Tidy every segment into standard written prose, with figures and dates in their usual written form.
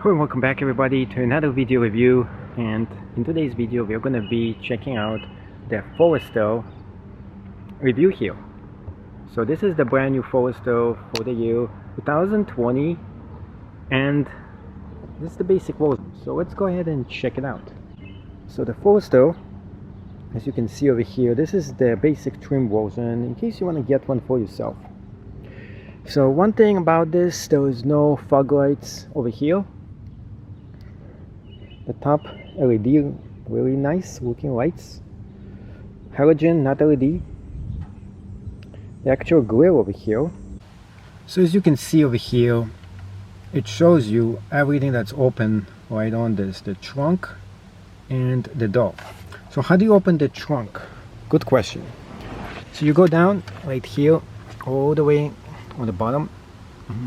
Hello and welcome back everybody to another video review, and in today's video we're going to be checking out the Forester review here. So this is the brand new Forester for the year 2020, and this is the basic version. So let's go ahead and check it out. So the Forester, as you can see over here, this is the basic trim version in case you want to get one for yourself. So one thing about this, there is no fog lights over here. The top LED, really nice looking lights. Halogen, not LED. The actual grill over here. So as you can see over here, it shows you everything that's open right on this, the trunk and the door. So how do you open the trunk? Good question. So you go down right here all the way on the bottom.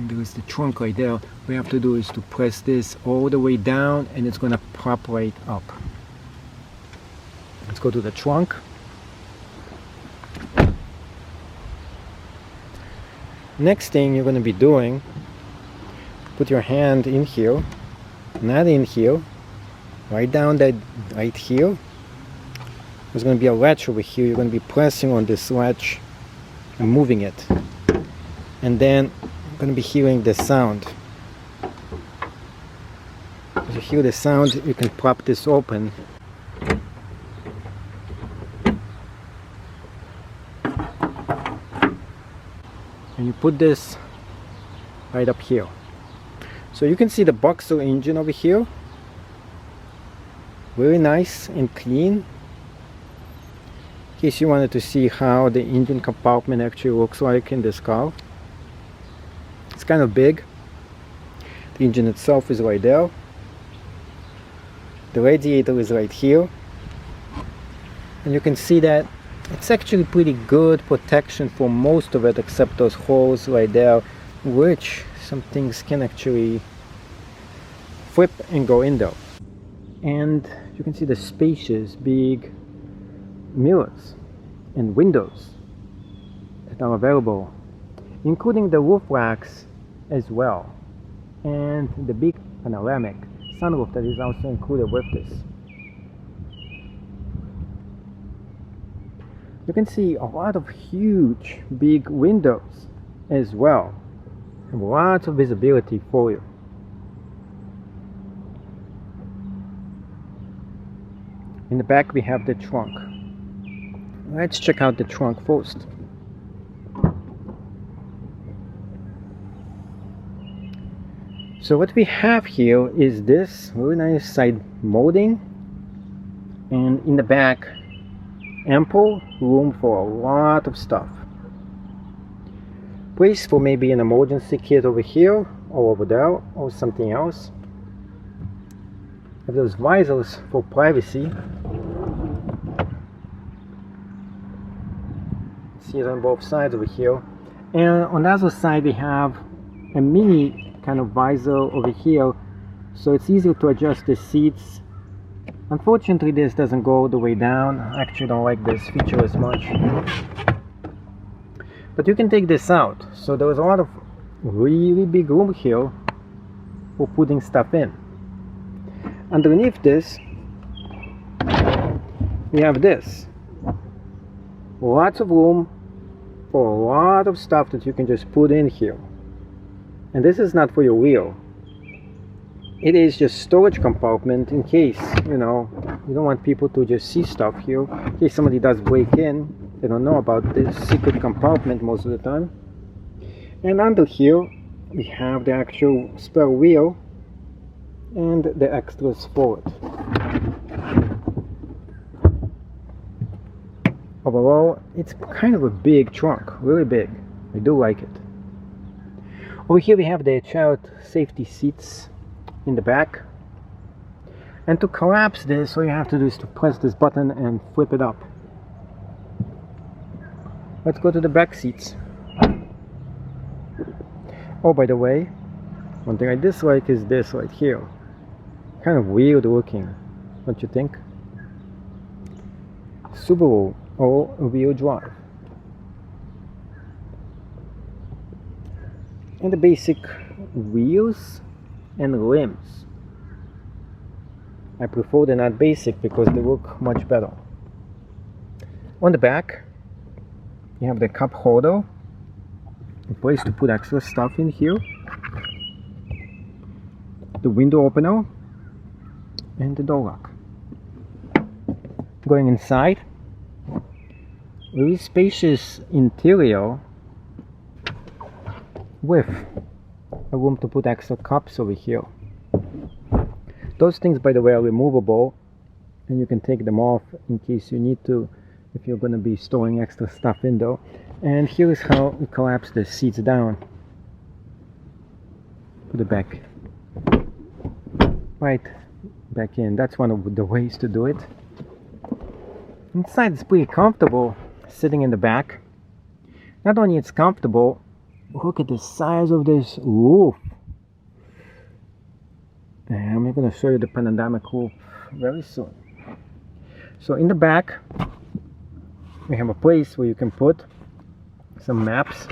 There is the trunk right there. What you have to do is to press this all the way down and it's going to pop right up. Let's go to the trunk. Next thing you're going to be doing, put your hand in here, not in here, right down that right here. There's going to be a latch over here. You're going to be pressing on this latch and moving it. And then you're going to be hearing the sound. As you hear the sound, you can pop this open. And you put this right up here. So you can see the Boxer engine over here. Very nice and clean. In case you wanted to see how the engine compartment actually looks like in this car. It's kind of big. The engine itself is right there. The radiator is right here. And you can see that it's actually pretty good protection for most of it, except those holes right there, which some things can actually flip and go in there. And you can see the spacious big mirrors and windows that are available, including the roof racks as well, and the big panoramic sunroof that is also included with this. You can see a lot of huge big windows as well, and lots of visibility for you. In the back we have the trunk. Let's check out the trunk first. So what we have here is this really nice side molding, and in the back ample room for a lot of stuff. Place for maybe an emergency kit over here or over there or something else. Have those visors for privacy. See it on both sides over here, and on the other side we have a mini kind of visor over here, so it's easier to adjust the seats. Unfortunately this doesn't go all the way down. I actually don't like this feature as much, but you can take this out. So there is a lot of really big room here for putting stuff in. Underneath this we have this, lots of room for a lot of stuff that you can just put in here. And this is not for your wheel. It is just storage compartment in case, you know, you don't want people to just see stuff here. In case somebody does break in, they don't know about this secret compartment most of the time. And under here we have the actual spare wheel and the extras for it. Overall, it's kind of a big trunk, really big. I do like it. Over here we have the child safety seats in the back. And to collapse this, all you have to do is to press this button and flip it up. Let's go to the back seats. Oh, by the way, one thing I dislike is this right here. Kind of weird looking, don't you think? Subaru all-wheel drive. And the basic wheels and rims I prefer the not basic because they look much better. On the back, you have the cup holder, a place to put extra stuff in here, the window opener, and the door lock. Going inside, very spacious interior with a room to put extra cups over here. Those things, by the way, are removable, and you can take them off in case you need to, if you're going to be storing extra stuff in there. And here is how you collapse the seats down. Put it back right back in. That's one of the ways to do it. Inside it's pretty comfortable sitting in the back. Not only it's comfortable, look at the size of this roof. And I'm going to show you the panoramic roof very soon. So in the back we have a place where you can put some maps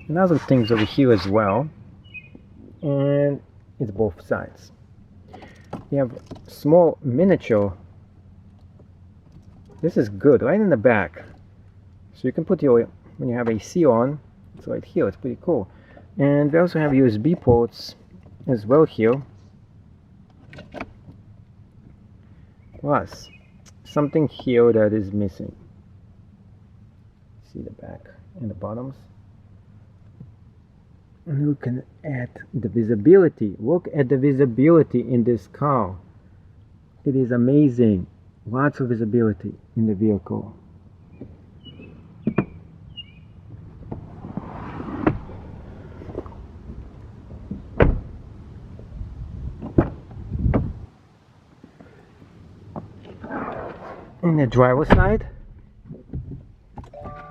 and other things over here as well, and it's both sides. You have small miniature. This is good, right in the back, so you can put your, when you have AC on, it's right here. It's pretty cool. And we also have USB ports as well here, plus something here that is missing. See the back and the bottoms. And looking at the visibility, look at the visibility in this car. It is amazing. Lots of visibility in the vehicle. In the driver's side,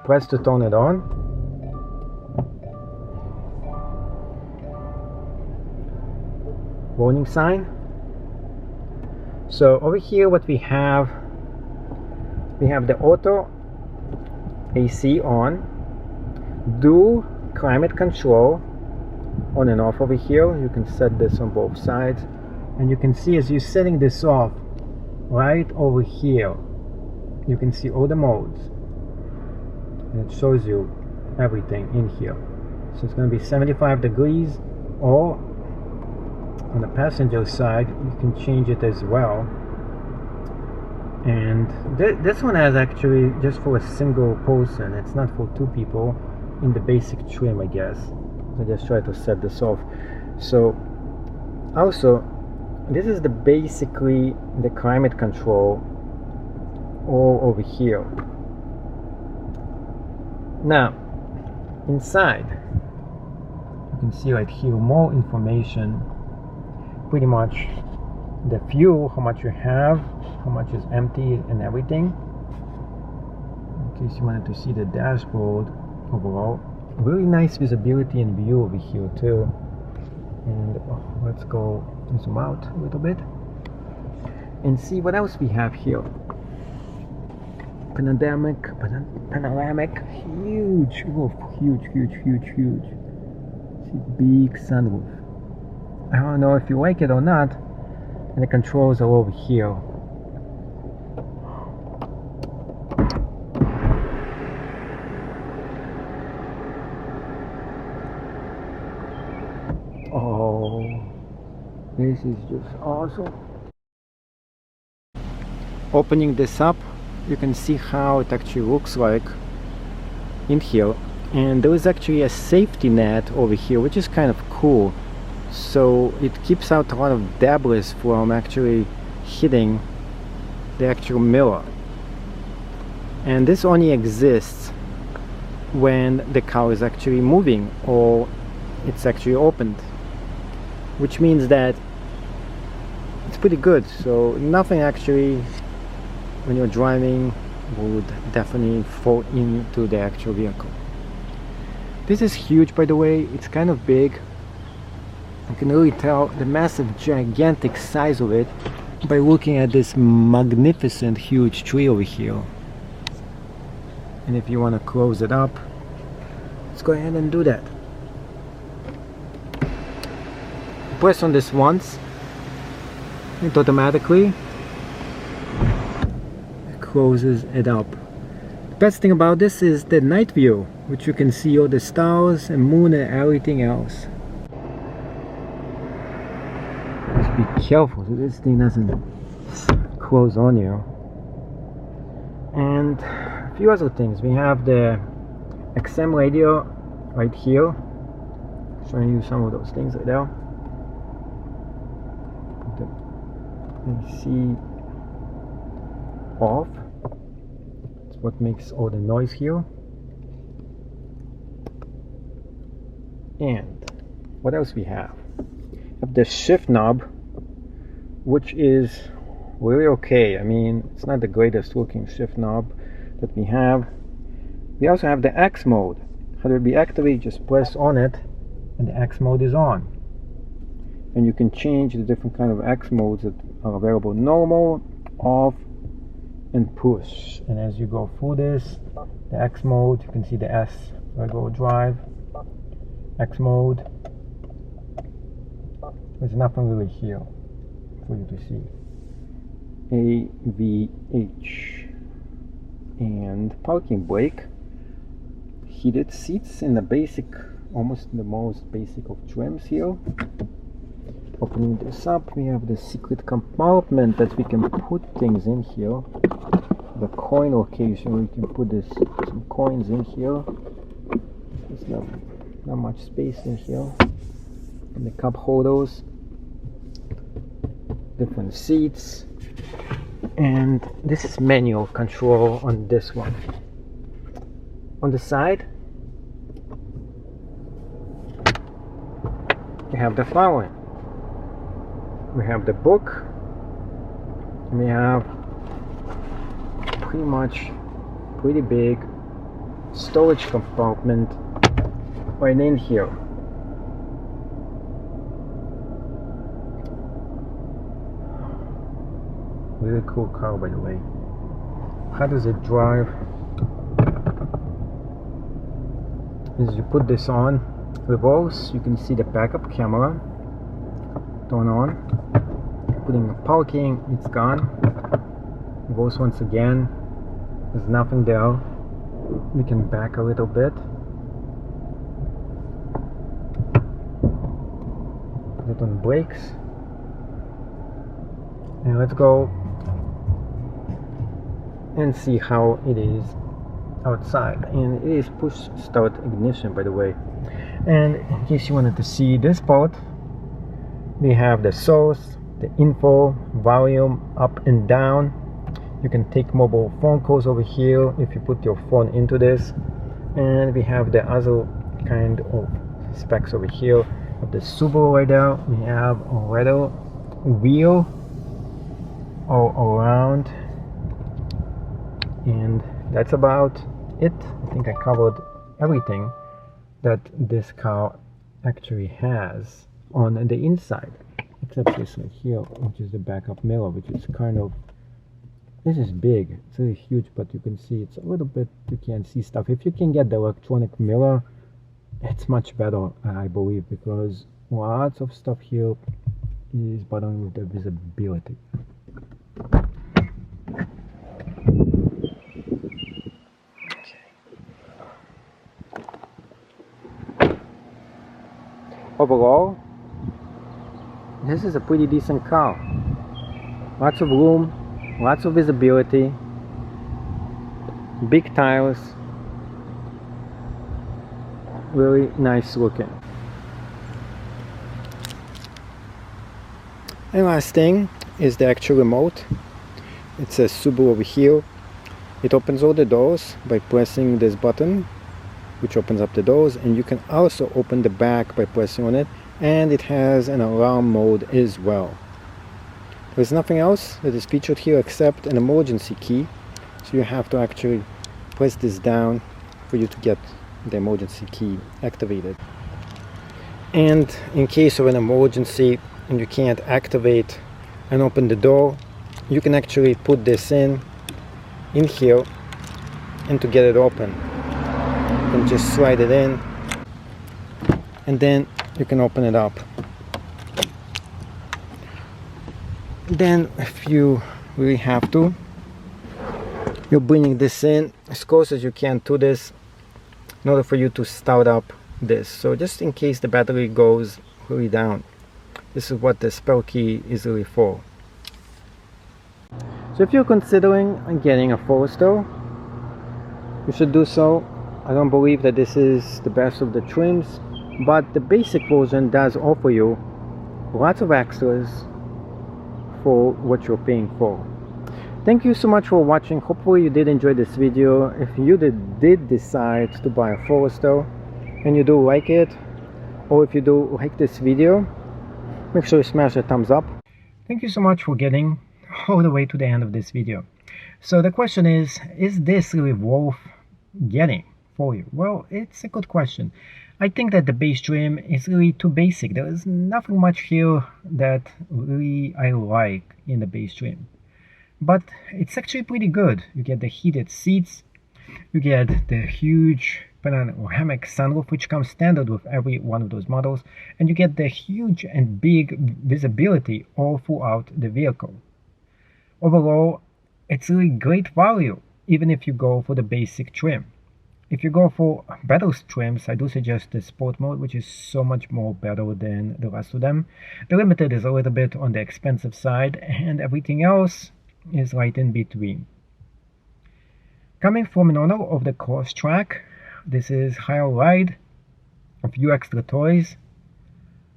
press to turn it on. Warning sign. So over here what we have the auto AC on, dual climate control on and off over here. You can set this on both sides, and you can see as you're setting this off right over here, you can see all the modes, and it shows you everything in here. So it's going to be 75 degrees, or on the passenger side you can change it as well. And this one has actually just for a single person, it's not for two people, in the basic trim, I guess. I just try to set this off. So also this is basically the climate control all over here. Now inside you can see right here more information, pretty much the fuel, how much you have, how much is empty, and everything. In case you wanted to see the dashboard overall. Really nice visibility and view over here too. And let's go zoom out a little bit and see what else we have here. Panoramic, huge roof, huge. See, big sunroof. I don't know if you like it or not, and the controls are over here. Oh, this is just awesome. Opening this up, you can see how it actually looks like in here, and there is actually a safety net over here, which is kind of cool. So it keeps out a lot of debris from actually hitting the actual mirror. And this only exists when the car is actually moving or it's actually opened, which means that it's pretty good. So nothing actually, when you're driving, would definitely fall into the actual vehicle. This is huge, by the way. It's kind of big. You can really tell the massive, gigantic size of it by looking at this magnificent, huge tree over here. And if you want to close it up, let's go ahead and do that. Press on this once, it automatically closes it up. The best thing about this is the night view, which you can see all the stars and moon and everything else. Just be careful so this thing doesn't close on you. And a few other things. We have the XM radio right here, showing you some of those things right there. Put the AC off. It's what makes all the noise here. And what else we have? We have the shift knob, which is really okay. I mean, it's not the greatest looking shift knob that we have. We also have the X mode. How do it be activated? Just press on it and the X mode is on. And you can change the different kind of X modes that are available: normal, off, and push. And as you go through this, the X mode, you can see the S, regular drive, X mode. There's nothing really here for you to see. AVH and parking brake, heated seats in the basic, almost the most basic of trims here. Opening this up, we have the secret compartment that we can put things in here. The coin location, we can put some coins in here. There's not much space in here. And the cup holders, different seats, and this is manual control on this one. On the side we have the following. We have the book, and we have pretty big storage compartment right in here. Really cool car, by the way. How does it drive? As you put this on reverse, you can see the backup camera. Turn on. Putting the parking, it's gone. Reverse once again. There's nothing there. We can back a little bit. Put it on brakes. And let's go and see how it is outside. And it is push start ignition, by the way. And in case you wanted to see this part, we have the source, the info, volume, up and down. You can take mobile phone calls over here if you put your phone into this. And we have the other kind of specs over here. Of the Subaru right there, we have a radar wheel all around, and that's about it. I think I covered everything that this car actually has on the inside, except this right here, which is the backup mirror, which is kind of, this is big, it's really huge, but you can see it's a little bit, you can't see stuff. If you can get the electronic mirror, it's much better, I believe, because lots of stuff here is bothering with the visibility. Overall, this is a pretty decent car. Lots of room, lots of visibility, big tires, really nice looking. And last thing is the actual remote. It says Subaru over here. It opens all the doors by pressing this button, which opens up the doors, and you can also open the back by pressing on it, and it has an alarm mode as well. There's nothing else that is featured here except an emergency key, so you have to actually press this down for you to get the emergency key activated. And in case of an emergency and you can't activate and open the door, you can actually put this in here, and to get it open you can just slide it in, and then you can open it up. Then if you really have to, you're bringing this in as close as you can to this in order for you to start up this. So just in case the battery goes really down, this is what the spell key is really for. So if you're considering getting a Forester, you should do so. I don't believe that this is the best of the trims, but the basic version does offer you lots of extras for what you're paying for. Thank you so much for watching. Hopefully you did enjoy this video. If you did decide to buy a Forester and you do like it, or if you do like this video, make sure you smash the thumbs up. Thank you so much for getting all the way to the end of this video. So the question is this really worth getting for you? Well, it's a good question. I think that the base trim is really too basic. There is nothing much here that really I like in the base trim, but it's actually pretty good. You get the heated seats, you get the huge panoramic sunroof, which comes standard with every one of those models, and you get the huge and big visibility all throughout the vehicle. Overall, it's really great value, even if you go for the basic trim. If you go for better trims, I do suggest the sport mode, which is so much more better than the rest of them. The limited is a little bit on the expensive side, and everything else is right in between. Coming from an owner of the Cross Track, this is higher ride, a few extra toys,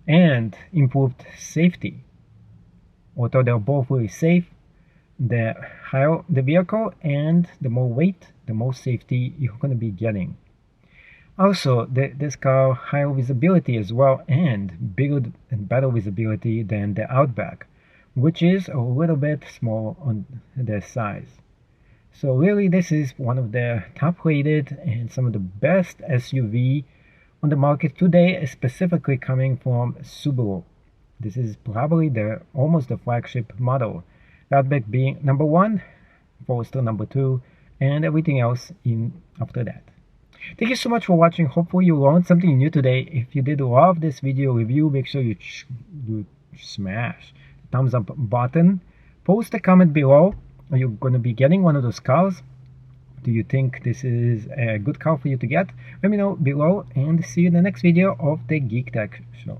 and improved safety. Although they're both really safe, the higher the vehicle and the more weight, the more safety you're going to be getting. Also, this car higher visibility as well, and bigger and better visibility than the Outback, which is a little bit small on the size. So really, this is one of the top rated and some of the best SUV on the market today, specifically coming from Subaru. This is probably almost the flagship model. Outback being number 1, Forester number 2, and everything else in after that. Thank you so much for watching. Hopefully you learned something new today. If you did love this video review, make sure you smash the thumbs up button. Post a comment below. Are you going to be getting one of those cars? Do you think this is a good car for you to get? Let me know below, and see you in the next video of the Geek Tech Show.